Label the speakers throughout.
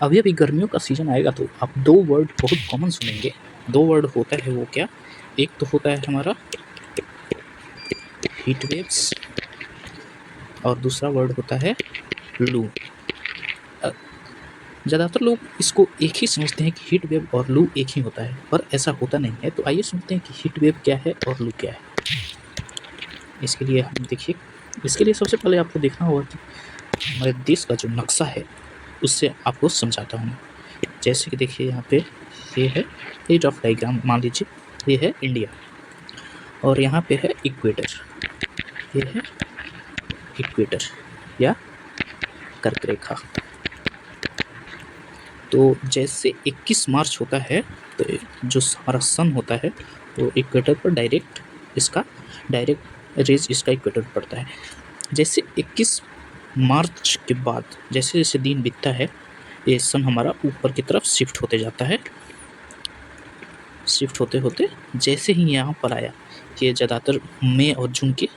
Speaker 1: अभी अभी गर्मियों का सीज़न आएगा तो आप दो वर्ड बहुत कॉमन सुनेंगे। दो वर्ड होता है वो क्या, एक तो होता है हमारा हीट वेव्स और दूसरा वर्ड होता है लू। ज़्यादातर लोग इसको एक ही समझते हैं कि हीट वेव और लू एक ही होता है, पर ऐसा होता नहीं है। तो आइए सुनते हैं कि हीट वेव क्या है और लू क्या है। इसके लिए हम देखिए, इसके लिए सबसे पहले आपको देखना होगा कि हमारे देश का जो नक्शा है उससे आपको समझाता हूँ। जैसे कि देखिए यहाँ पे ये है एज ऑफ डायग्राम, मान लीजिए ये है इंडिया और यहाँ पे है इक्वेटर, ये है इक्वेटर या कर्क रेखा। तो जैसे 21 मार्च होता है तो जो हमारा सन होता है वो इक्वेटर पर डायरेक्ट रेज इसका इक्वेटर पर पड़ता है। जैसे 21 मार्च के बाद जैसे जैसे दिन बीतता है ये सन हमारा ऊपर की तरफ शिफ्ट होते जाता है। शिफ्ट होते होते जैसे ही यहाँ पर आया, ये ज़्यादातर मई और जून के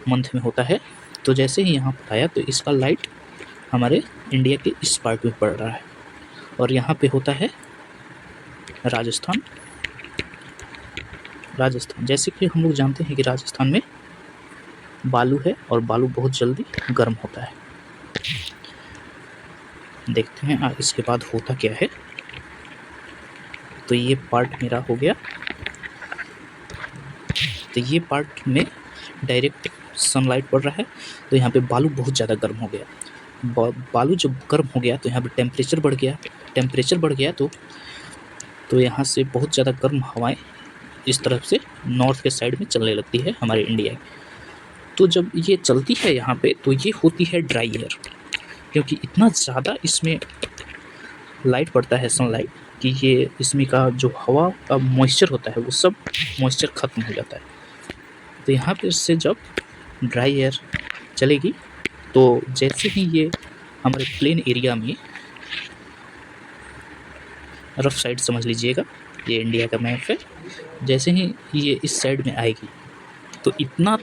Speaker 1: मंथ में होता है, तो जैसे ही यहाँ पर आया तो इसका लाइट हमारे इंडिया के इस पार्ट में पड़ रहा है और यहाँ पे होता है राजस्थान। जैसे कि हम लोग जानते हैं कि राजस्थान में बालू है और बालू बहुत जल्दी गर्म होता है। देखते हैं इसके बाद होता क्या है। तो ये पार्ट मेरा हो गया, तो ये पार्ट में डायरेक्ट सनलाइट पड़ रहा है तो यहाँ पे बालू बहुत ज़्यादा गर्म हो गया। बालू जब गर्म हो गया तो यहाँ पे टेम्परेचर बढ़ गया तो यहाँ से बहुत ज़्यादा गर्म हवाएं इस तरफ से नॉर्थ के साइड में चलने लगती है हमारे इंडिया की। तो जब ये चलती है यहाँ पे तो ये होती है ड्राई एयर, क्योंकि इतना ज़्यादा इसमें लाइट पड़ता है सनलाइट कि ये इसमें का जो हवा का मॉइस्चर होता है वो सब मॉइस्चर ख़त्म हो जाता है। तो यहाँ पे से जब ड्राई एयर चलेगी तो जैसे ही ये हमारे प्लेन एरिया में, रफ साइड समझ लीजिएगा, ये इंडिया का मैप है, जैसे ही ये इस साइड में आएगी तो इतना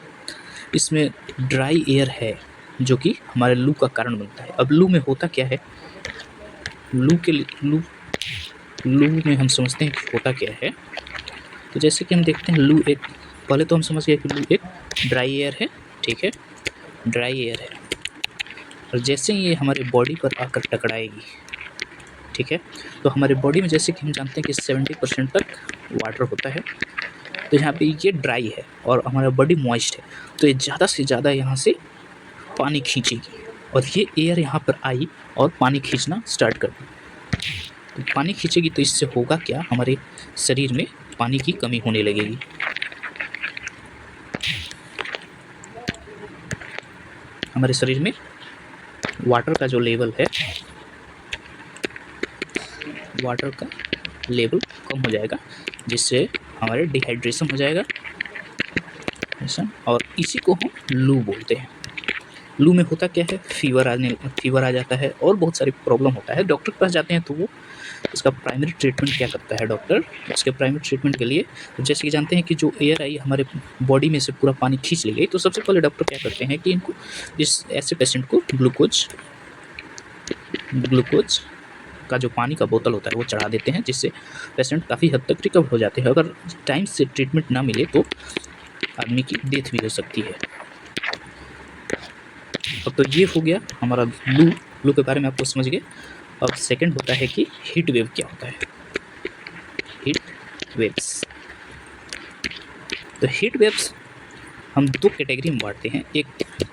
Speaker 1: इसमें ड्राई एयर है जो कि हमारे लू का कारण बनता है। अब लू में होता क्या है, लू में हम समझते हैं कि होता क्या है। तो जैसे कि हम देखते हैं लू एक, पहले तो हम समझ गए कि लू एक ड्राई एयर है, ठीक है, ड्राई एयर है, और जैसे ही ये हमारे बॉडी पर आकर टकराएगी, ठीक है, तो हमारे बॉडी में जैसे कि हम जानते हैं कि 70% तक वाटर होता है, तो यहाँ पे ये ड्राई है और हमारा बॉडी मॉइस्ट है, तो ये ज़्यादा से ज़्यादा यहाँ से पानी खींचेगी और ये एयर यहाँ पर आई और पानी खींचना स्टार्ट कर दी। तो पानी खींचेगी तो इससे होगा क्या, हमारे शरीर में पानी की कमी होने लगेगी। हमारे शरीर में वाटर का जो लेवल है, वाटर का लेवल कम हो जाएगा, जिससे हमारे डिहाइड्रेशन हो जाएगा, और इसी को हम लू बोलते हैं। लू में होता क्या है, फीवर आ जाता है और बहुत सारी प्रॉब्लम होता है। डॉक्टर के पास जाते हैं तो वो इसका प्राइमरी ट्रीटमेंट क्या करता है डॉक्टर, इसके प्राइमरी ट्रीटमेंट के लिए, तो जैसे कि जानते हैं कि जो एयर आई हमारे बॉडी में से पूरा पानी खींच ली गई, तो सबसे पहले डॉक्टर क्या करते हैं कि इनको ऐसे पेशेंट को ग्लूकोज का जो पानी का बोतल होता है वो चढ़ा देते हैं, जिससे पेशेंट काफ़ी हद तक रिकवर हो जाते हैं। अगर टाइम से ट्रीटमेंट ना मिले तो आदमी की डेथ भी हो सकती है। अब तो ये हो गया हमारा लू के बारे में आपको समझ गए। अब सेकंड होता है कि हीट वेव क्या होता है। हीट वेव्स, तो हीट वेव्स हम दो कैटेगरी में बांटते हैं, एक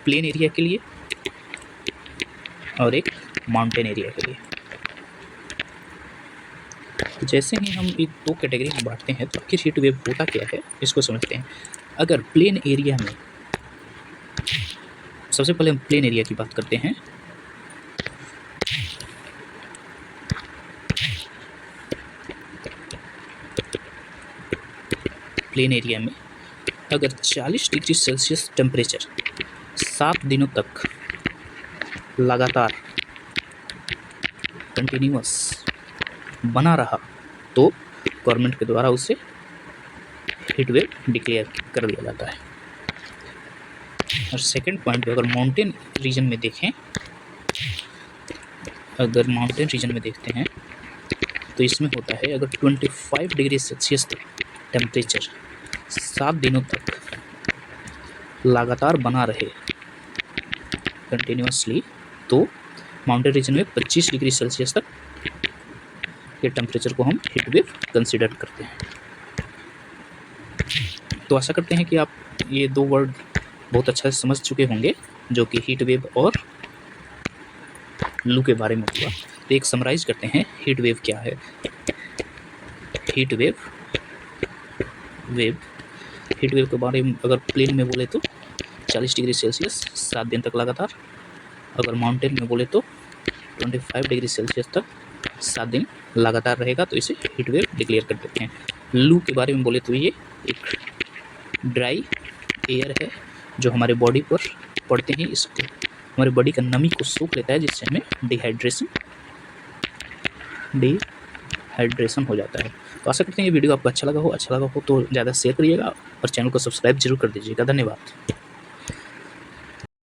Speaker 1: प्लेन एरिया के लिए और एक माउंटेन एरिया के लिए। तो जैसे ही हम एक दो कैटेगरी में बांटते हैं तो आखिर हीट वेव होता क्या है इसको समझते हैं। अगर प्लेन एरिया में, सबसे पहले हम प्लेन एरिया की बात करते हैं। प्लेन एरिया में अगर 40 डिग्री सेल्सियस टेम्परेचर 7 दिनों तक लगातार कंटिन्यूअस बना रहा तो गवर्नमेंट के द्वारा उसे हीट वेव डिक्लेयर कर दिया जाता है। और सेकंड पॉइंट पे अगर माउंटेन रीजन में देखें अगर माउंटेन रीजन में देखते हैं तो इसमें होता है, अगर 25 डिग्री सेल्सियस तक टेम्परेचर 7 दिनों तक लगातार बना रहे कंटिन्यूसली, तो माउंटेन रीजन में 25 डिग्री सेल्सियस तक के टेम्परेचर को हम हीट वेव कंसिडर करते हैं। तो आशा करते हैं कि आप ये दो वर्ड बहुत अच्छा से समझ चुके होंगे, जो कि हीट वेव और लू के बारे में हुआ। तो एक समराइज करते हैं, हीट वेव क्या है। हीट वेव के बारे में अगर प्लेन में बोले तो 40 डिग्री सेल्सियस 7 दिन तक लगातार, अगर माउंटेन में बोले तो 25 डिग्री सेल्सियस तक 7 दिन लगातार रहेगा, तो इसे हीट वेव डिक्लेयर कर देते हैं। लू के बारे में बोले तो ये एक ड्राई एयर है जो हमारे बॉडी पर पड़ते ही इसको हमारे बॉडी का नमी को सोख लेता है, जिससे हमें डिहाइड्रेशन हो जाता है। तो आशा करते हैं ये वीडियो आपको अच्छा लगा हो तो ज़्यादा शेयर करिएगा और चैनल को सब्सक्राइब जरूर कर दीजिएगा। धन्यवाद।